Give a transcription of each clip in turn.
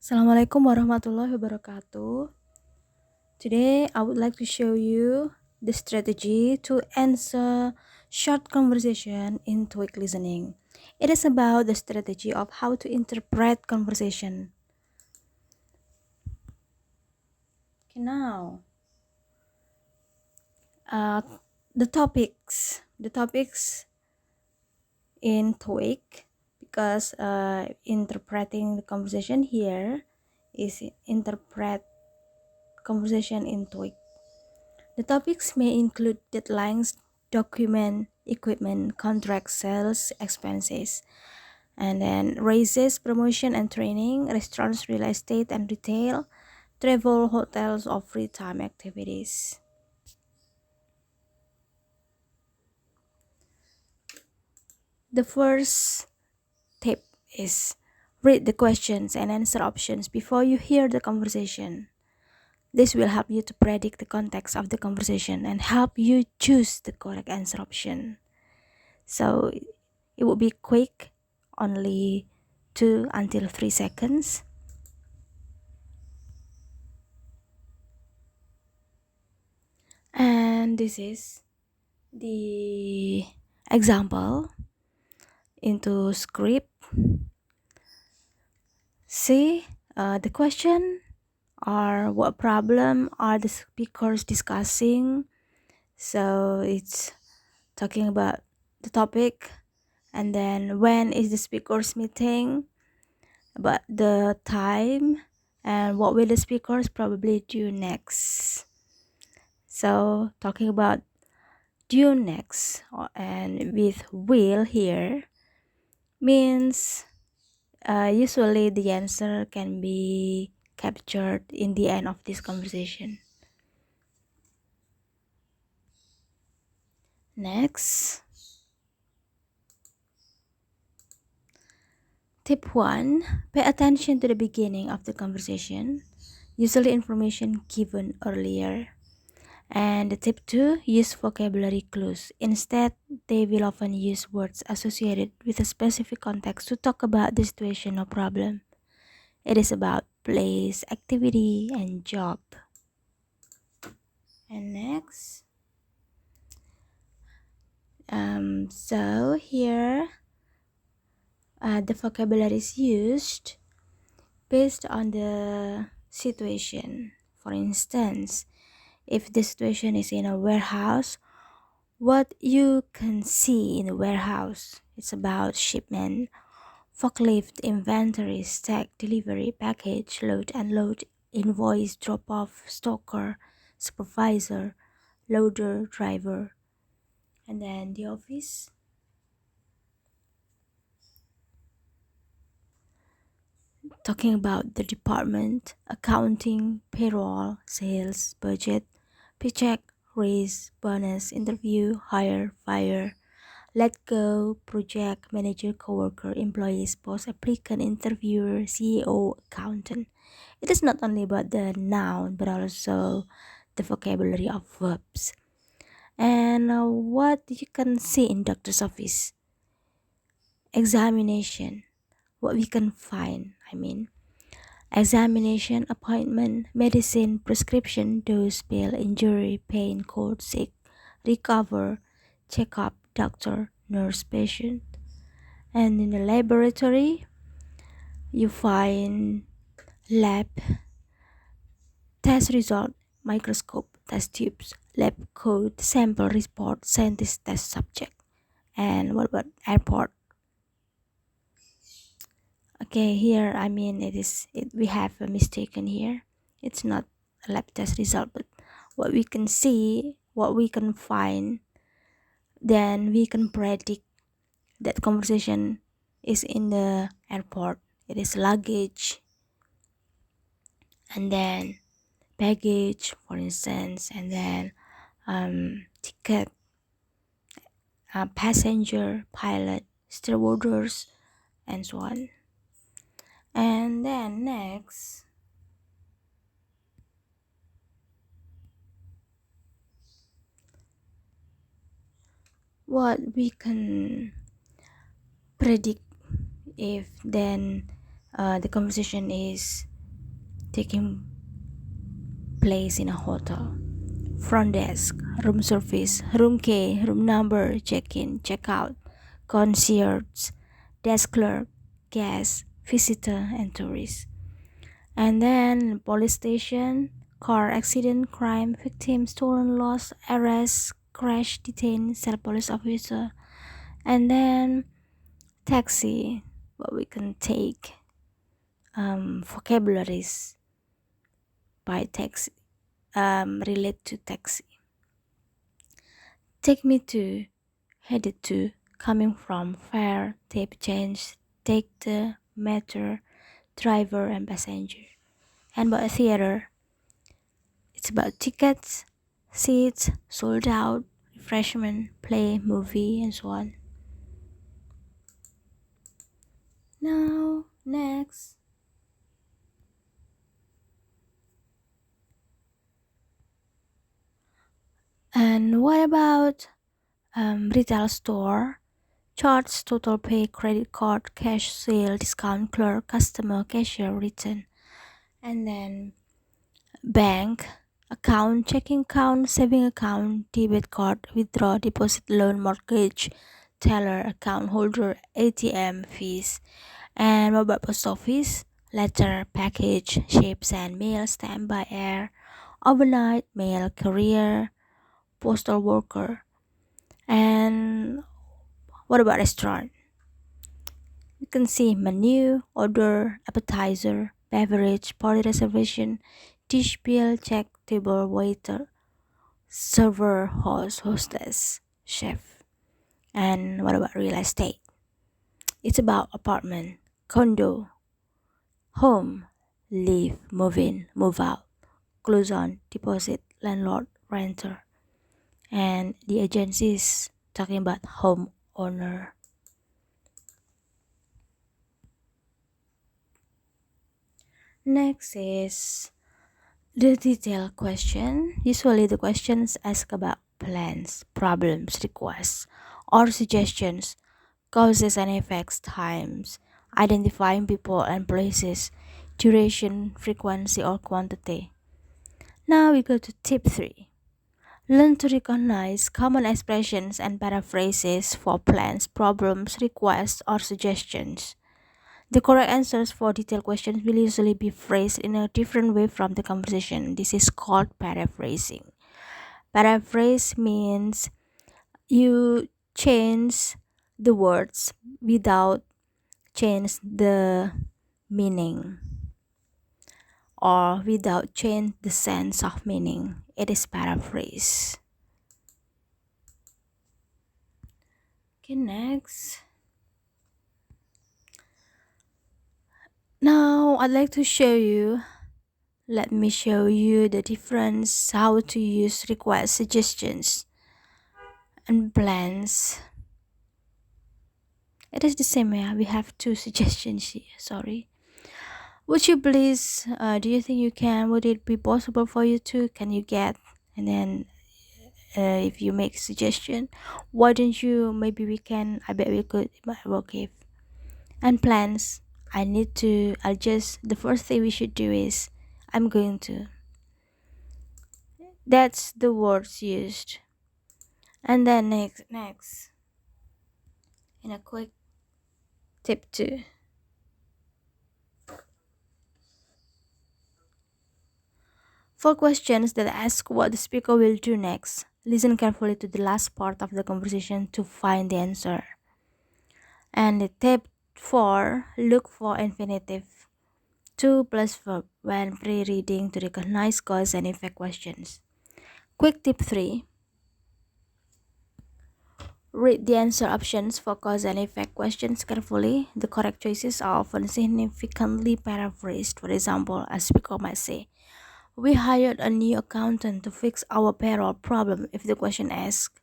Assalamualaikum warahmatullahi wabarakatuh. Today, I would like to show you the strategy to answer short conversation in TOEIC listening. It is about the strategy of how to interpret conversation. Okay, now, uh, the topics in TOEIC, because interpreting the conversation here is interpret conversation in TOEIC. The topics may include deadlines, document, equipment, contract, sales, expenses, and then raises, promotion and training, restaurants, real estate and retail, travel, hotels, or free time activities. The first tip is read the questions and answer options before you hear the conversation. This will help you to predict the context of the conversation and help you choose the correct answer option. So it will be quick, only 2 until 3 seconds. And this is the example into script. See, the question are what problem are the speakers discussing. So it's talking about the topic, and then when is the speakers meeting, about the time, and what will the speakers probably do next. So talking about do next and with will here means usually the answer can be captured in the end of this conversation. Next, tip 1, pay attention to the beginning of the conversation, usually information given earlier. And tip 2, use vocabulary clues. Instead, they will often use words associated with a specific context to talk about the situation or problem. It is about place, activity, and job. And next, so here the vocabulary is used based on the situation. For instance, if the situation is in a warehouse, what you can see in the warehouse, it's about shipment, forklift, inventory, stack, delivery, package, load, unload, invoice, drop off, stocker, supervisor, loader, driver. And then the office, talking about the department, accounting, payroll, sales, budget, paycheck, raise, bonus, interview, hire, fire, let go, project, manager, coworker, employees, boss, applicant, interviewer, CEO, accountant. It is not only about the noun but also the vocabulary of verbs. And what you can see in doctor's office, examination, what we can find, examination, appointment, medicine, prescription, dose, pill, injury, pain, cold, sick, recover, checkup, doctor, nurse, patient. And in the laboratory, you find lab, test result, microscope, test tubes, lab code, sample report, scientist test subject. And what about airport? Okay, here we have a mistake in here. It's not a lab test result, but what we can see, what we can find, then we can predict that conversation is in the airport. It is luggage, and then baggage, for instance, and then ticket, passenger, pilot, stewardess, and so on. And then next, what we can predict if then the conversation is taking place in a hotel. Front desk, room service, room key, room number, check-in, check-out, concierge, desk clerk, guest, visitor, and tourist. And then police station, car accident, crime, victim, stolen, lost, arrest, crash, detain, cell police officer. And then taxi, what we can take vocabularies by taxi, relate to taxi. Take me to, headed to, coming from, fare, tip change, take the, matter, driver and passenger. And about a theater, it's about tickets, seats, sold out, refreshment, play, movie, and so on. Now, next. And what about retail store? Charts, total pay, credit card, cash sale, discount clerk, customer, cashier, return. And then bank, account, checking account, saving account, debit card, withdraw, deposit, loan, mortgage, teller, account holder, ATM, fees. And mobile post office, letter, package, ships and mail, stamp by air, overnight, mail, courier, postal worker. And what about restaurant? You can see menu, order, appetizer, beverage, party reservation, dish bill, check, table, waiter, server, host, hostess, chef. And what about real estate? It's about apartment, condo, home, live, move in, move out, close on, deposit, landlord, renter. And the agency is talking about home owner. Next is the detailed question. Usually the questions ask about plans, problems, requests, or suggestions, causes and effects, times, identifying people and places, duration, frequency, or quantity. Now we go to tip 3. Learn to recognize common expressions and paraphrases for plans, problems, requests, or suggestions. The correct answers for detailed questions will usually be phrased in a different way from the conversation. This is called paraphrasing. Paraphrase means you change the words without change the meaning or without change the sense of meaning. It is paraphrase. Okay, next. Now I'd like to show you. Let me show you the difference how to use request, suggestions, and plans. It is the same, yeah. We have two suggestions here. Sorry. Would you please? Do you think you can? Would it be possible for you to? Can you get? And then, if you make suggestion, why don't you? Maybe we can. I bet we could. It might work if. And plans. I need to. I'll just. The first thing we should do is. I'm going to. That's the words used. And then next. In a quick tip 2. For questions that ask what the speaker will do next, listen carefully to the last part of the conversation to find the answer. And the tip 4, look for infinitive 2 plus verb when pre-reading to recognize cause and effect questions. Quick tip 3, read the answer options for cause and effect questions carefully. The correct choices are often significantly paraphrased. For example, a speaker might say, "We hired a new accountant to fix our payroll problem." If the question asks,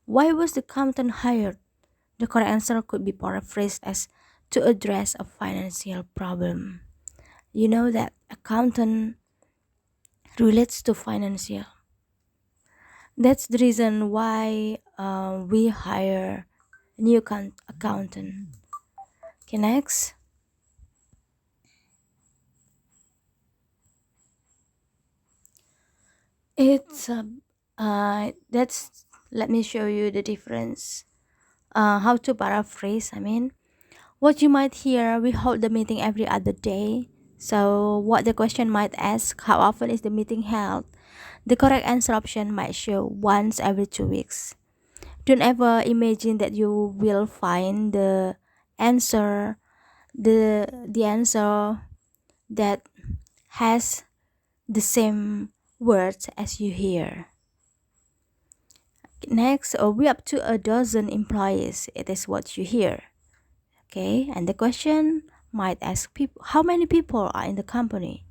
"Why was the accountant hired?" the correct answer could be paraphrased as "to address a financial problem." You know that accountant relates to financial. That's the reason why we hire a new accountant. Okay, next. It's that's let me show you the difference. How to paraphrase? I mean, what you might hear, we hold the meeting every other day. So, what the question might ask, how often is the meeting held? The correct answer option might show once every 2 weeks. Don't ever imagine that you will find answer, the answer that has the same words as you hear. Next, we up to a dozen employees. It is what you hear. Okay, and the question might ask people how many people are in the company.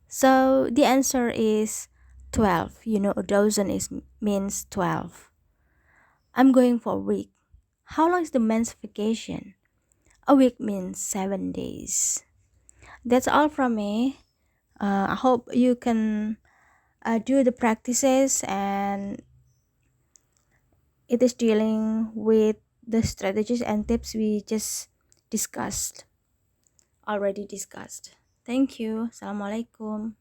So the answer is 12. You know, a dozen is means 12. I'm going for a week. How long is the men's vacation? A week means 7 days. That's all from me. I hope you can do the practices, and it is dealing with the strategies and tips we just discussed, already discussed. Thank you. Assalamualaikum.